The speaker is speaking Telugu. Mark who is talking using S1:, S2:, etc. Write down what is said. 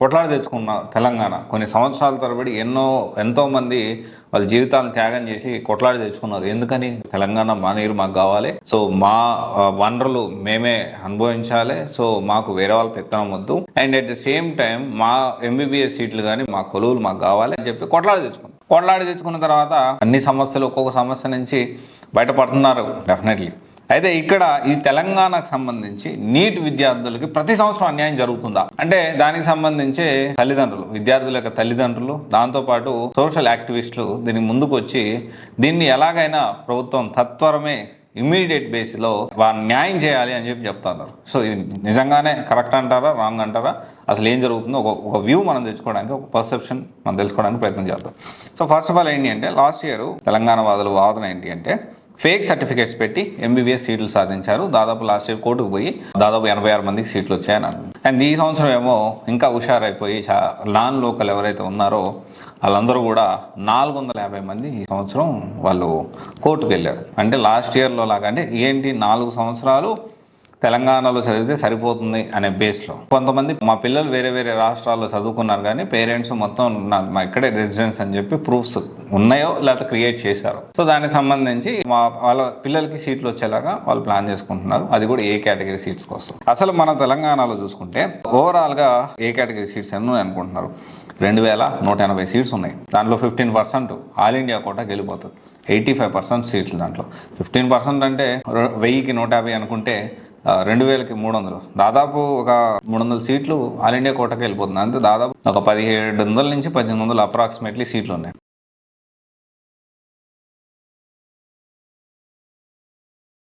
S1: కొట్లాడి తెచ్చుకున్న తెలంగాణ కొన్ని సంవత్సరాల తరబడి ఎంతో మంది వాళ్ళ జీవితాలను త్యాగం చేసి కొట్లాడి తెచ్చుకున్నారు. ఎందుకని? తెలంగాణ మా నీరు మాకు కావాలి, సో మా వనరులు మేమే అనుభవించాలి, సో మాకు వేరే వాళ్ళ పెత్తనం వద్దు, and at the same time మా ఎంబీబీఎస్ సీట్లు కానీ మా కొలువులు మాకు కావాలి అని చెప్పి కొట్లాడి తెచ్చుకున్న తర్వాత అన్ని సమస్యలు ఒక్కొక్క సమస్య నుంచి బయటపడుతున్నారు డెఫినెట్లీ. అయితే ఇక్కడ ఈ తెలంగాణకు సంబంధించి నీట్ విద్యార్థులకి ప్రతి సంవత్సరం అన్యాయం జరుగుతుందా అంటే దానికి సంబంధించి విద్యార్థుల యొక్క తల్లిదండ్రులు, దాంతోపాటు సోషల్ యాక్టివిస్టులు దీనికి ముందుకు వచ్చి దీన్ని ఎలాగైనా ప్రభుత్వం తత్వరమే ఇమ్మీడియట్ బేస్లో న్యాయం చేయాలి అని చెప్పి చెప్తున్నారు. సో ఇది నిజంగానే కరెక్ట్ అంటారా, రాంగ్ అంటారా, అసలు ఏం జరుగుతుందో ఒక వ్యూ మనం తెచ్చుకోవడానికి, ఒక పర్సెప్షన్ మనం తెలుసుకోవడానికి ప్రయత్నం చేద్దాం. సో ఫస్ట్ ఆఫ్ ఆల్ ఏంటి అంటే, లాస్ట్ ఇయర్ తెలంగాణ వాదన ఏంటి అంటే ఫేక్ సర్టిఫికేట్స్ పెట్టి ఎంబీబీఎస్ సీట్లు సాధించారు. దాదాపు లాస్ట్ ఇయర్ కోర్టుకు పోయి దాదాపు 86 మందికి సీట్లు వచ్చాయని అన్నారు. అండ్ ఈ సంవత్సరం ఏమో ఇంకా హుషారైపోయి నాన్ లోకల్ ఎవరైతే ఉన్నారో వాళ్ళందరూ కూడా 450 మంది ఈ సంవత్సరం వాళ్ళు కోర్టుకు వెళ్ళారు. అంటే లాస్ట్ ఇయర్లో లాగా అంటే ఏంటి, 4 సంవత్సరాలు తెలంగాణలో చదివితే సరిపోతుంది అనే బేస్లో కొంతమంది మా పిల్లలు వేరే వేరే రాష్ట్రాల్లో చదువుకున్నారు కానీ పేరెంట్స్ మొత్తం మా ఇక్కడే రెసిడెన్స్ అని చెప్పి ప్రూఫ్స్ ఉన్నాయో లేకపోతే క్రియేట్ చేశారు. సో దానికి సంబంధించి వాళ్ళ పిల్లలకి సీట్లు వచ్చేలాగా వాళ్ళు ప్లాన్ చేసుకుంటున్నారు. అది కూడా ఏ కేటగిరీ సీట్స్ కోసం. అసలు మన తెలంగాణలో చూసుకుంటే ఓవరాల్గా ఏ కేటగిరీ సీట్స్ ఎన్నో అనుకుంటున్నారు, 2180 సీట్స్ ఉన్నాయి. దాంట్లో 15% ఆల్ ఇండియా కోటా గెలిపోతుంది. 85% సీట్లు దాంట్లో. 15% అంటే 1000కి 150 అనుకుంటే 2000కి 300, దాదాపు ఒక 300 సీట్లు ఆల్ ఇండియా కోటకి వెళ్ళిపోతుంది. అంటే దాదాపు ఒక 1700 నుంచి 1800 అప్రాక్సిమేట్లీ సీట్లు ఉన్నాయి.